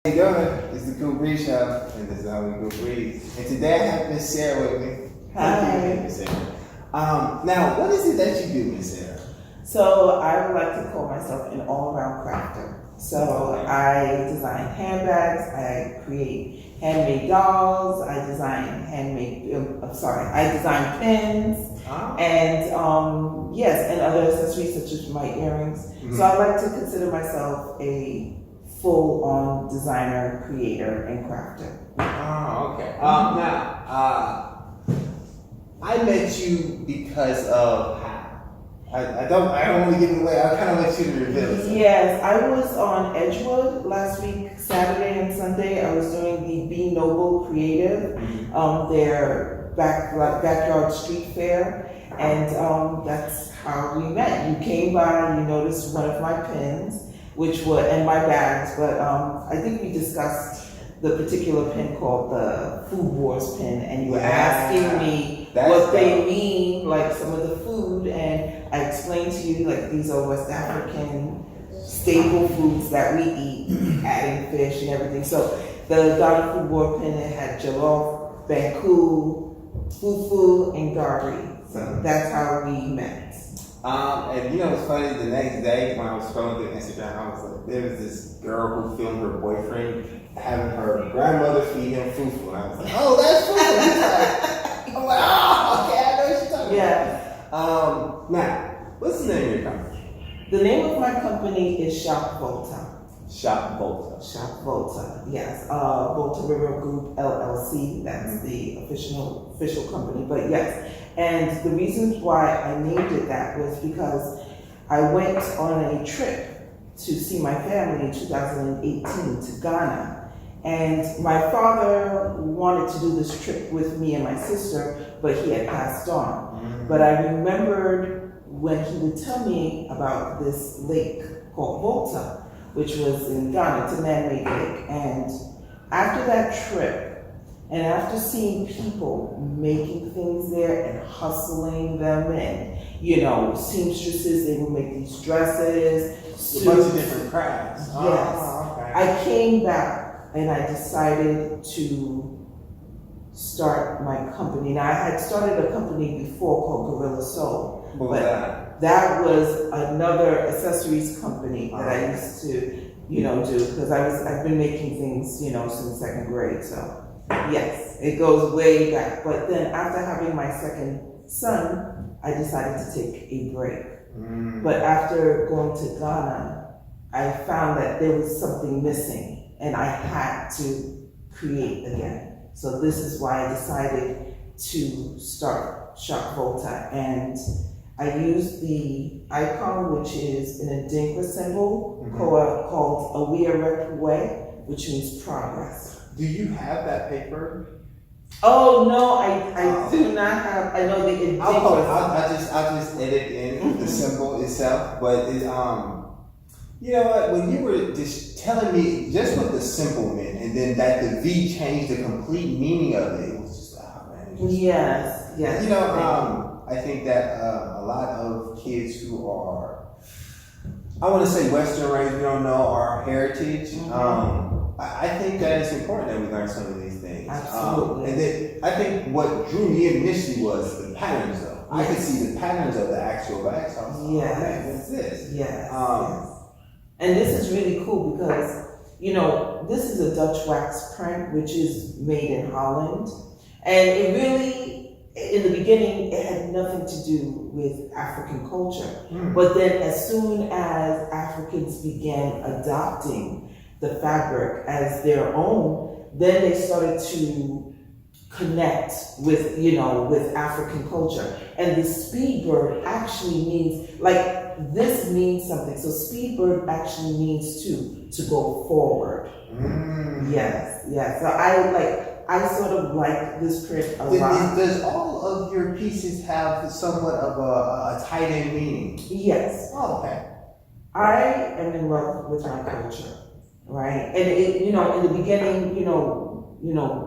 How you doing? It's the Kool Show, and this is how we go breathe. And today I have Miss Sarah with me. Hi. Miss Sarah. Now, what is it that you do, Miss Sarah? So I would like to call myself an all-around crafter. So I design handbags, I create handmade dolls, I design I design pins, and yes, and other accessories such as my earrings. Mm-hmm. So I like to consider myself a full-on designer, creator, and crafter. Oh, okay. Now, I met you because of how? I don't want to give it away. I kind of want you to reveal it. Yes, I was on Edgewood last week, Saturday and Sunday. I was doing the Be Noble Creative, their backyard street fair, and that's how we met. You came by, you noticed one of my pins, and my bags, but I think we discussed the particular pin called the Food Wars pin, and you were asking me what they mean, like some of the food, and I explained to you like these are West African staple foods that we eat, adding fish and everything. So the Ghana Food War pin, it had jollof, banku, fufu, and gari. So that's how we met. And you know what's funny? The next day when I was scrolling through Instagram, I was like, there was this girl who filmed her boyfriend having her grandmother feed him fufu, and I was like, oh, that's fufu. I'm like, oh, okay, I know what you're talking about. Yeah. Now, what's the name of your company? The name of my company is Shop Volta. Shop Volta. Shop Volta, yes. Volta River Group LLC, that's the official company, but yes. And the reason why I named it that was because I went on a trip to see my family in 2018 to Ghana. And my father wanted to do this trip with me and my sister, but he had passed on. Mm-hmm. But I remembered when he would tell me about this lake called Volta, which was in Ghana. It's a man-made lake. And after that trip, and after seeing people making things there and hustling them, and seamstresses, they would make these dresses, suits. A bunch of different crafts. Yes. Oh, okay. I came back and I decided to start my company. Now, I had started a company before called Gorilla Soul. What was that? That was another accessories company that I used to, do, because I've been making things, since second grade. So yes, it goes way back. But then after having my second son, I decided to take a break. But after going to Ghana, I found that there was something missing and I had to create again. So this is why I decided to start Shop Volta. And I used the icon, which is an Adinkra symbol called Awia Way, which means progress. Do you have that paper? Oh no, I do not have. I know the Adinkra. I'll just edit in the symbol itself, but it, you know what? When you were just telling me just what the symbol meant, and then that the V changed the complete meaning of it, it was just yes. I think that a lot of kids who are, I want to say Western raised, we don't know our heritage. I think that it's important that we learn some of these things. Absolutely. And then I think what drew me initially was the patterns, though. I could see the patterns of the actual bags. So I was like, yes. what's this? Yes. And this is really cool because, this is a Dutch wax print, which is made in Holland. And it really, in the beginning, it had nothing to do with African culture. But then as soon as Africans began adopting the fabric as their own, then they started to connect with, with African culture. And the speed bird actually means, this means something. So speed bird actually means to go forward. Yes. So I sort of like this print a lot. Does all of your pieces have somewhat of a tight-end meaning? Yes. Oh, okay. I am in love with my culture, right? And in the beginning,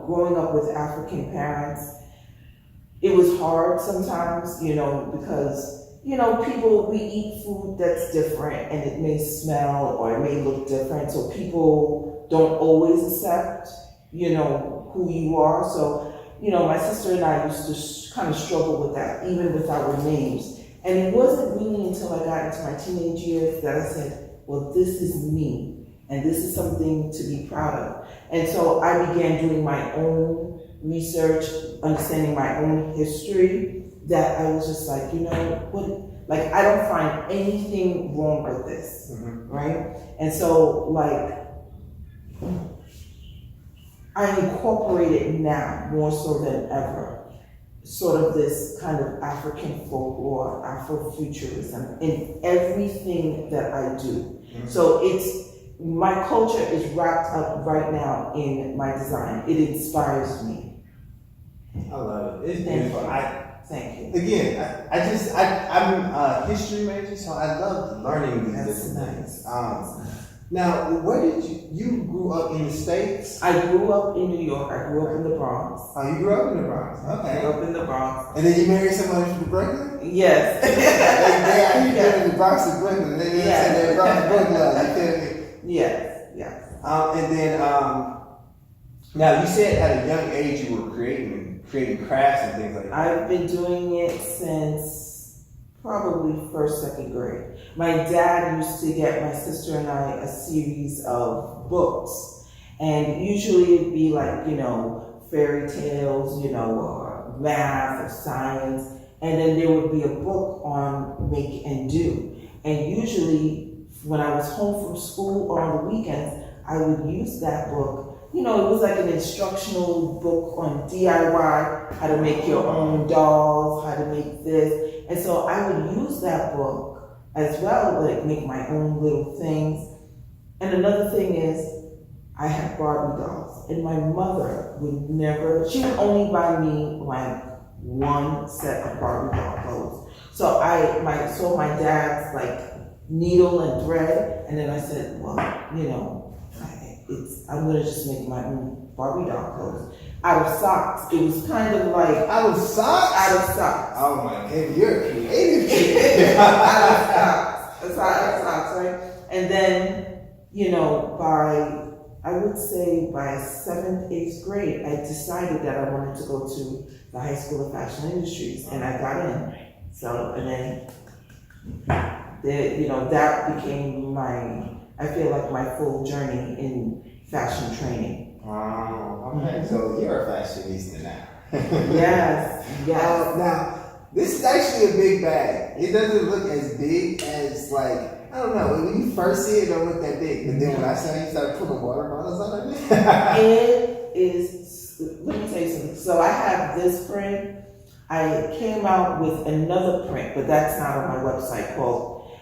growing up with African parents, it was hard sometimes, because people, we eat food that's different and it may smell or it may look different. So people don't always accept, who you are. So, my sister and I used to kind of struggle with that, even with our names. And it wasn't really until I got into my teenage years that I said, well, this is me. And this is something to be proud of. And so I began doing my own research, understanding my own history, that I was just like, I don't find anything wrong with this, right? And so, I incorporate it now more so than ever, sort of this kind of African folklore, Afrofuturism in everything that I do. So my culture is wrapped up right now in my design. It inspires me. I love it. It's beautiful. Thank you. Again, I'm a history major, so I love learning these different things. Now, where did you grew up in the States? I grew up in New York. I grew up in the Bronx. Oh, you grew up in the Bronx. Okay. I grew up in the Bronx. And then you married somebody from Brooklyn? Yes. They out here in the Bronx of Brooklyn. They didn't say they're Bronx Brooklyn. You feel me? Yes. And then, now you said at a young age you were creating crafts and things like that. I've been doing it since probably first, second grade. My dad used to get my sister and I a series of books. And usually it'd be like, fairy tales, or math or science. And then there would be a book on make and do. And usually when I was home from school or on the weekends, I would use that book. It was like an instructional book on DIY, how to make your own dolls, how to make this. And so I would use that book as well, make my own little things. And another thing is, I had Barbie dolls, and my mother she would only buy me one set of Barbie doll clothes. So my dad's needle and thread, and then I said, well, I'm gonna just make my own Barbie doll clothes out of socks. It was kind of like out of socks. Out of socks. Oh my God, you're a creative kid. Out of socks. That's out of socks, right? And then, I would say by 7th, 8th grade, I decided that I wanted to go to the High School of Fashion Industries, and I got in. So, and then, that became I feel like my full journey in fashion training. Wow. Okay, so you're a fashionista now. Yes. Now, this is actually a big bag. It doesn't look as big as I don't know. When you first see it, it don't look that big. But then when I saw you start putting water bottles on it, it is. Let me tell you something. So I have this print. I came out with another print, but that's not on my website.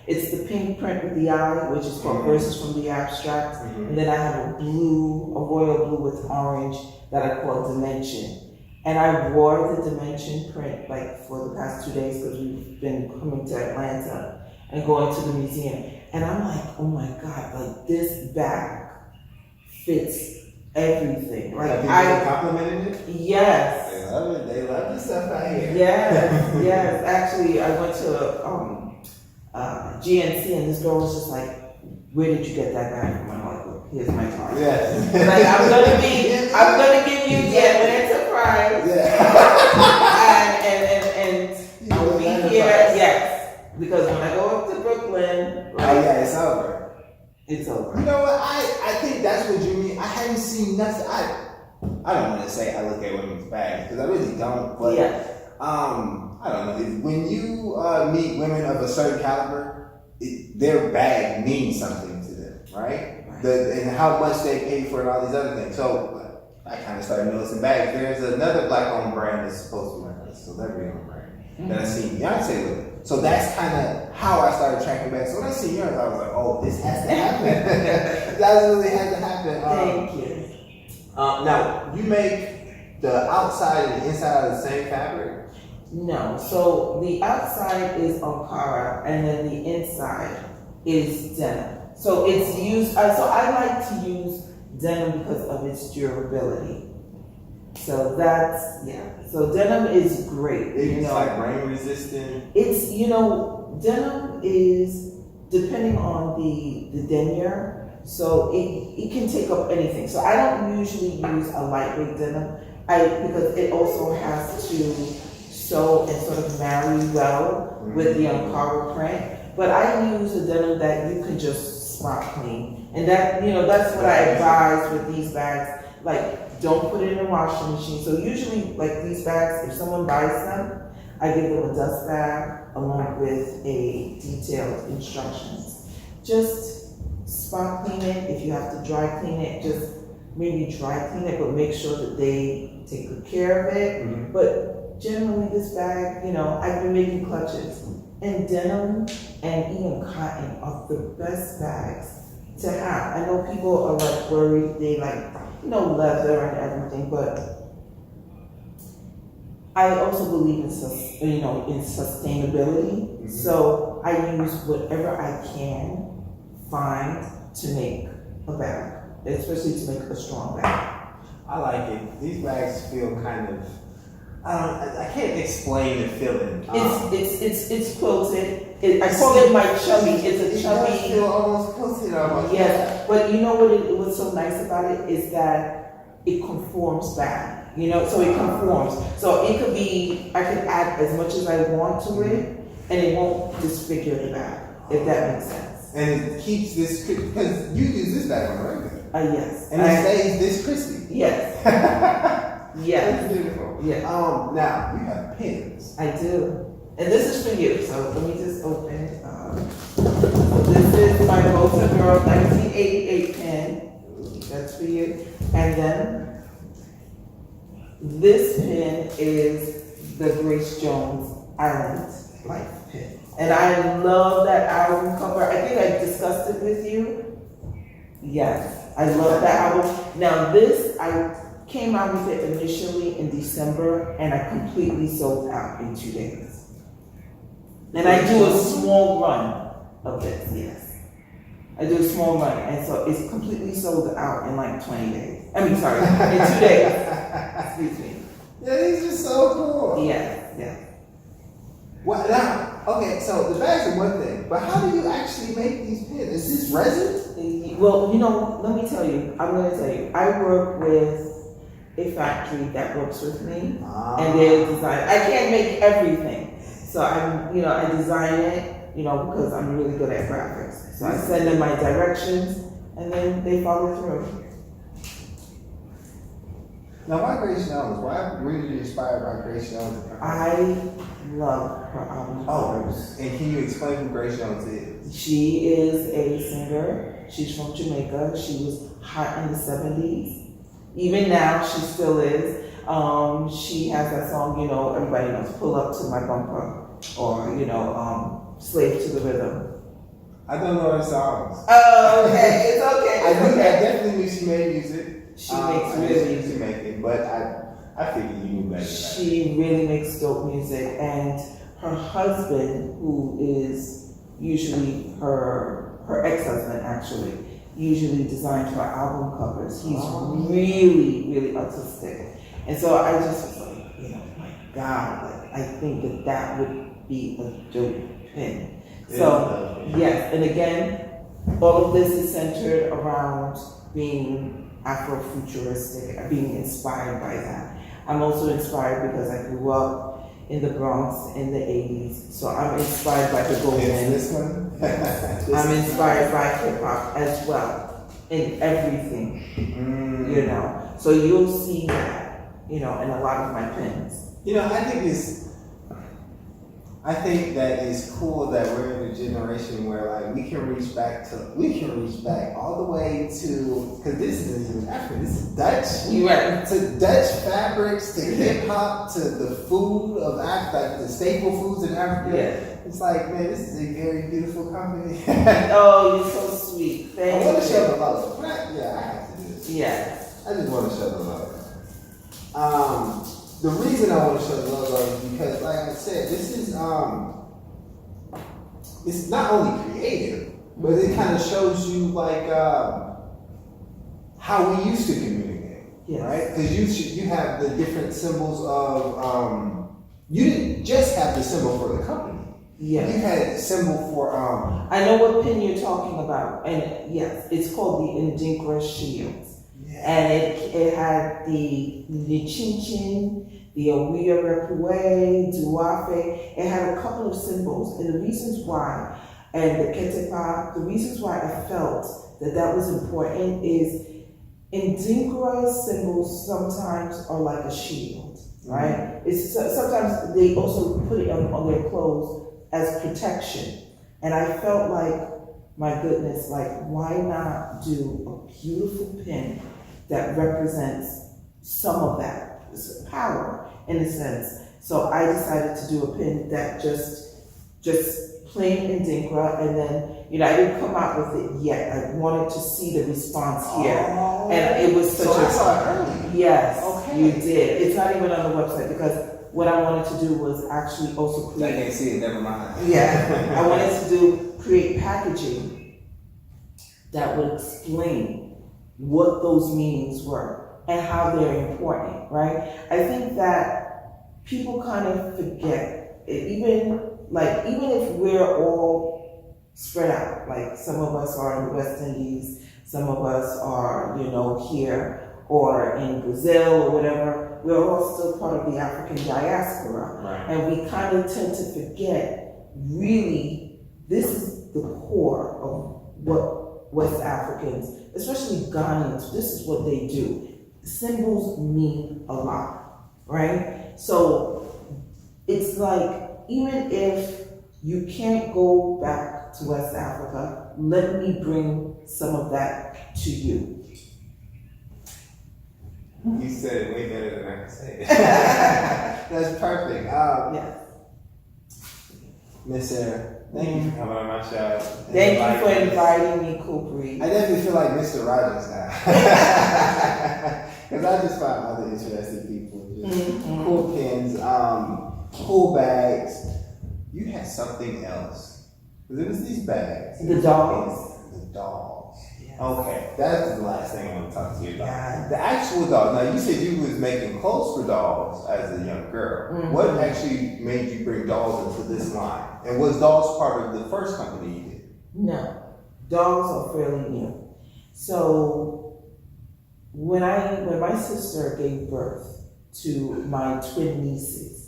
It's the pink print with the eye, which is called Verses from the Abstract. And then I have a royal blue with orange that I call Dimension. And I wore the Dimension print for the past 2 days because we've been coming to Atlanta and going to the museum. And I'm like, oh my God, this bag fits everything. I complimented it? Yes. They love it. They love the stuff out here. Yes. Actually, I went to GNC, and this girl was just like, where did you get that bag from? I'm like, look, here's my card. Yes. I'm gonna give you a surprise. Yeah. and I will be here. Yes. Because when I go up to Brooklyn, it's over. It's over. You know what? I think that's what you mean. I haven't seen nothing. I don't want to say I look at women's bags because I really don't. But I don't know. When you meet women of a certain caliber, their bag means something to them, right? And how much they pay for it, all these other things. So I kind of started noticing bags. There's another black-owned brand that's supposed to be like a celebrity-owned brand that I seen Beyonce with. So that's kind of how I started tracking bags. So when I see yours, I was like, oh, this has to happen. That really has to happen. Thank you. Now, you make the outside and the inside of the same fabric? No. So the outside is Ankara, and then the inside is denim. So it's used. So I like to use denim because of its durability. So that's, yeah. So denim is great. It's like rain resistant. It's, denim is depending on the denier. So it can take up anything. So I don't usually use a lightweight denim because it also has to sew and sort of marry well with the Ankara print. But I use a denim that you can just spot clean. And that, that's what I advise with these bags. Like, don't put it in a washing machine. So usually, like these bags, if someone buys them, I give them a dust bag along with a detailed instructions. Just spot clean it. If you have to dry clean it, just maybe dry clean it, but make sure that they take good care of it. But generally this bag, I've been making clutches. And denim and even cotton are the best bags to have. I know people are like worried, they like, leather and everything, but I also believe in sustainability. So I use whatever I can find to make a bag, especially to make a strong bag. I like it. These bags feel kind of, I can't explain the feeling. It's quilted. I call it my chubby. It's a chubby. It feel almost quilted almost. Yes, but you know what's so nice about it is that it conforms back. So it conforms. So it could be, I could add as much as I want to it, and it won't disfigure the bag, if that makes sense. And it keeps this, because you use this bag on regular. Yes. And it stays this crispy. Yes. Yes. That's beautiful. Yeah. Now, you have pins. I do. And this is for you, so let me just open it. This is my Volta Girl 1988 pin. That's for you. And then this pin is the Grace Jones Island Life pin. And I love that album cover. I think I discussed it with you. Yes, I love that album. Now this, I came out with it initially in December and I completely sold out in 2 days. And I do a small run of this, yes. I do a small run, and so it's completely sold out in like 20 days. In 2 days. Excuse me. Yeah, these are so cool. Yeah. Well, now, okay, so the bags are one thing, but how do you actually make these pins? Is this resin? Well, let me tell you, I'm going to tell you, I work with a factory that works with me, and they design. I can't make everything. So I design it, because I'm really good at graphics. So I send them my directions, and then they follow through. Now, why Grace Jones? Why were you inspired by Grace Jones? I love her album. And can you explain who Grace Jones is? She is a singer. She's from Jamaica. She was hot in the 70s. Even now, she still is. She has that song, everybody knows, Pull Up to My Bumper, or, Slave to the Rhythm. I don't know her songs. Oh, okay, it's okay. I definitely knew she made music. She makes really music making, but I figured you knew better. She really makes dope music, and her husband, who is usually her ex-husband actually, usually designs her album covers. He's really, really artistic. And so I just was like, my God, I think that would be a dope pin. So, yes, and again, all of this is centered around being Afrofuturistic, being inspired by that. I'm also inspired because I grew up in the Bronx in the 80s, so I'm inspired by the Golden. This one? I'm inspired by hip hop as well, in everything, So you'll see that, in a lot of my pins. I think that is cool that we're in a generation where like we can reach back all the way to, because this isn't even African, this is Dutch. You're right. To Dutch fabrics, to hip hop, to the food of Africa, the staple foods in Africa. Yeah. It's like, man, this is a very beautiful company. Oh, you're so sweet. Thank you. I want to show the love. I have to do this. Yeah. I just want to show the love. The reason I want to show the logo is because, like I said, this is it's not only creative, but it kind of shows you like how we used to communicate. Yes. right? Because you have the different symbols of, you didn't just have the symbol for the company. Yes. You had a symbol for, I know what pin you're talking about, and yes, it's called the Indinkra Shields. And it had the Chin Chin, the Awia Repue, Duafe. It had a couple of symbols, and the reasons why, and the Ketepa, the reasons why I felt that was important is Indinkra symbols sometimes are like a shield, right? It's sometimes they also put it on their clothes as protection. And I felt like, my goodness, like, why not do a beautiful pin that represents some of that power, in a sense. So I decided to do a pin that just plain Indinkra, and then, I didn't come out with it yet. I wanted to see the response here. Oh. And it was such I saw it early. Yes, okay. You did. It's not even on the website, because what I wanted to do was actually also I create. can't see it, never mind. Yeah, I wanted to create packaging that would explain what those meanings were and how they're important, right? I think that people kind of forget it, even if we're all spread out, like some of us are in the West Indies, some of us are, here or in Brazil or whatever, we're all still part of the African diaspora. Right. And we kind of tend to forget, really, this is the core of what West Africans, especially Ghanaians, this is what they do. Symbols mean a lot, right? So it's like, even if you can't go back to West Africa, let me bring some of that to you. You said it way better than I can say it. That's perfect. Yes. Miss Sarah, thank you for coming on my show. Thank you for inviting me, Kool. I definitely feel like Mr. Rogers now. Because I just find other interesting people. Just cool pins, cool bags. You had something else. Because it was these bags. The dolls. The dolls. Yes. Okay, that's the last thing I want to talk to you about. Yeah. The actual dolls. Now, you said you was making clothes for dolls as a young girl. What actually made you bring dolls into this line? And was dolls part of the first company you did? No, dolls are fairly new. So when my sister gave birth to my twin nieces,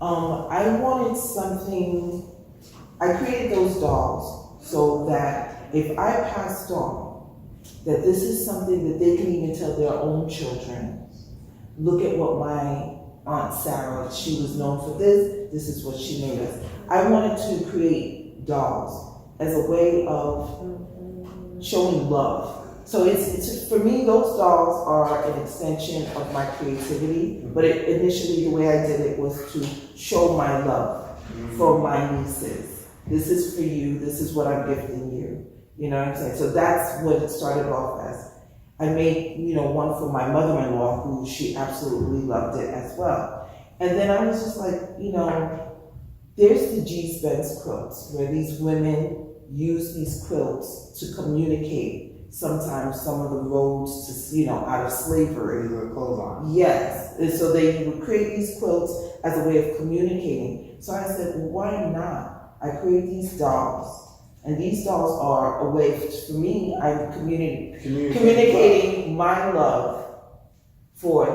I wanted something. I created those dolls so that if I passed on, that this is something that they can even tell their own children. Look at what my Aunt Sarah, she was known for this is what she made us. I wanted to create dolls as a way of showing love. So it's for me, those dolls are an extension of my creativity, but initially the way I did it was to show my love for my nieces. This is for you, this is what I'm gifting you. You know what I'm saying? So that's what it started off as. I made, one for my mother-in-law, who she absolutely loved it as well. And then I was just like, there's the G. Spence quilts, where these women use these quilts to communicate sometimes some of the roads to, out of slavery. With clothes on. Yes. And so they would create these quilts as a way of communicating. So I said, well, why not? I create these dolls. And these dolls are a way, for me, I'm communicating my love for,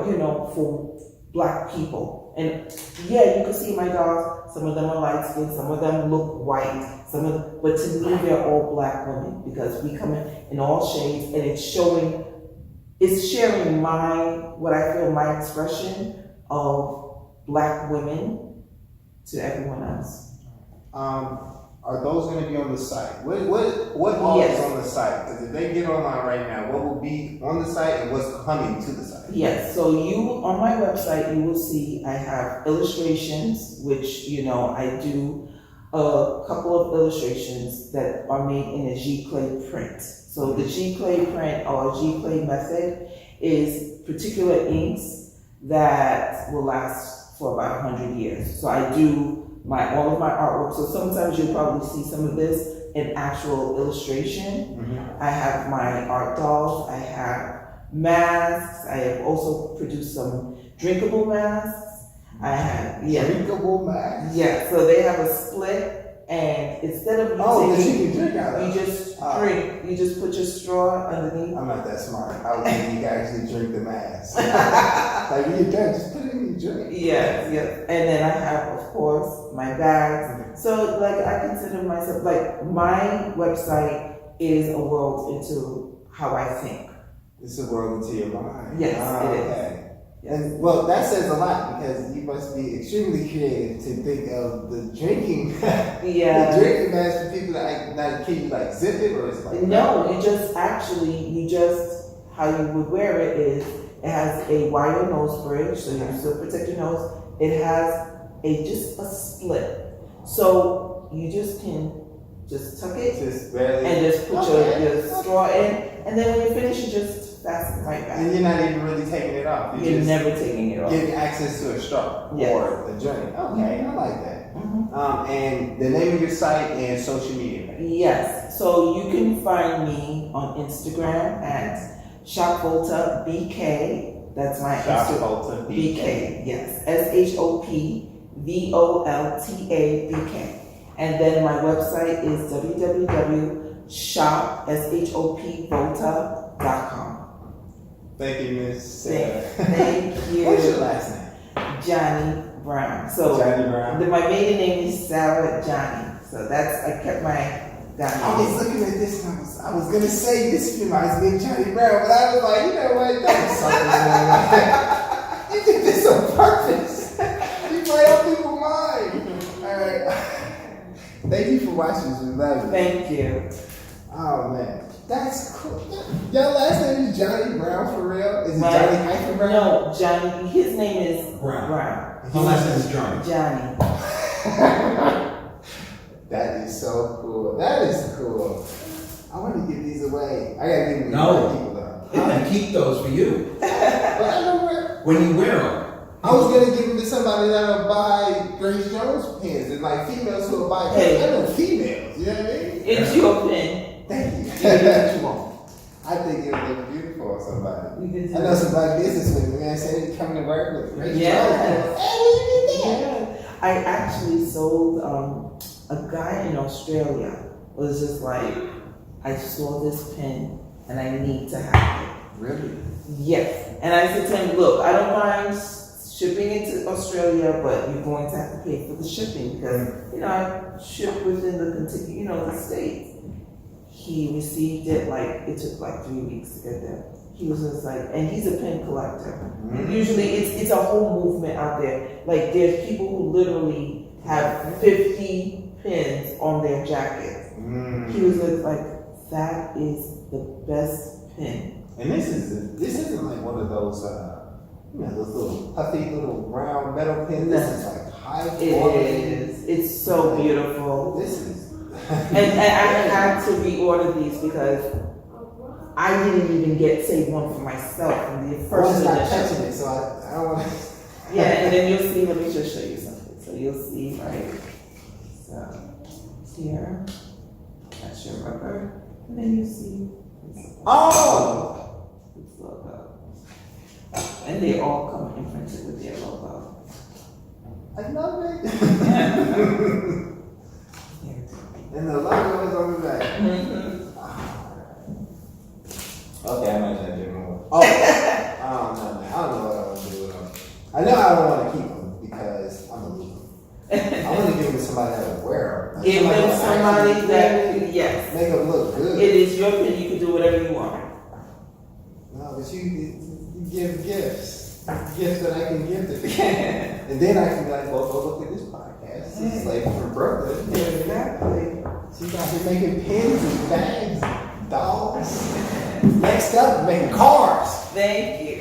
for Black people. And yeah, you can see my dolls, some of them are light skinned, some of them look white, but to me, they're all Black women, because we come in all shades, and it's sharing what I feel, my expression of Black women to everyone else. Are those going to be on the site? What all is on the site? Because if they get online right now, what will be on the site and what's coming to the site? Yes, so on my website, you will see I have illustrations, which, I do a couple of illustrations that are made in a G-clay print. So the G-clay print or G-clay method is particular inks that will last for about 100 years. So I do all of my artwork. So sometimes you'll probably see some of this in actual illustration. I have my art dolls. I have masks. I have also produced some drinkable masks. I have, Drinkable mask? Yeah, so they have a split, and instead of that you can drink out of. you just drink, you just put your straw underneath. I'm not that smart. I was thinking you can actually drink the mask. Like when you're done, just put it in your drink. Yes. And then I have, of course, my bags. So, like, I consider myself, like, my website is a world into how I think. It's a world into your mind. Yes, it is. Okay. And well, that says a lot because you must be extremely creative to think of the drinking, Yeah. the drinking mask for people that not can you like zip it or it's like No, you just how you would wear it is it has a wire nose bridge, so you still protect your nose. It has just a split, so you just can just tuck it just barely and just put your straw in, and then when you finish, you just fasten right back. and you're not even really taking it off. You're never taking it off. Getting access to a straw or a drink. Okay, I like that. And the name of your site and social media. Yes, so you can find me on Instagram at Shop Volta BK. That's my Shop Instagram. Volta BK. Yes, ShopVolta BK. And then my website is www.shopvolta.com. Thank you, Miss Sarah. Thank you. What's your last name? Johnny Brown. So Johnny Brown. my maiden name is Sarah Johnny. So I kept my Johnny. I was looking at this and I was gonna say this reminds me of Johnny Brown, but I was like, you know what? That was something. You did this on purpose. You play on people's mind. All right. Thank you for watching. We love it. Thank you. Oh man, that's cool. Your last name is Johnny Brown for real? Is it Johnny hyphen Brown? No, Johnny. His name is Brown. Brown. My last name is Johnny. Johnny. That is so cool. That is cool. I want to give these away. I gotta give them to people though. And keep those for you. But I don't wear. When you wear them. I was gonna give them to somebody that'll buy Grace Jones pins and like females who'll buy. Hey. I know females. You know what I mean? It's your pen. Thank you. You can do what you want. I think it would look beautiful on somebody. You can do I know some black business women, man, say they come to work with Grace Yes. Jones. Hey, what you did that? Yeah. I actually sold a guy in Australia was just like, I saw this pen and I need to have it. Really? Yes. And I said to him, look, I don't mind shipping it to Australia, but you're going to have to pay for the shipping because, I ship within the States. He received it it took 3 weeks to get there. He was just like, and he's a pen collector. And usually it's a whole movement out there. Like there's people who literally have 50 pins on their jackets. He was just like, that is the best pin. And this isn't like one of those those little puffy little round metal pins. This is like high quality. It is. It's so beautiful. This is And I had to reorder these because I didn't even say one for myself in the first not edition. touching it, so I don't want to. Yeah, and then you'll see, let me just show you something. So you'll see, right? So here, that's your rubber. And then you see this logo. And they all come imprinted with their logo. I love it. Here. And the logo is on the back. Okay, I might not do more. Oh, man. I don't know what I want to do with them. I know I don't want to keep them because I'm a loser. I want to give them to somebody that will wear them. Give them somebody that, yes. Make them look good. It is your pen, you can do whatever you want. No, but you give gifts. Gifts that I can give to people. And then I can be like, well, go look at this podcast. This is like for Brooklyn. Exactly. She's out here making pins and bags, dolls. Next up, making cars. Thank you.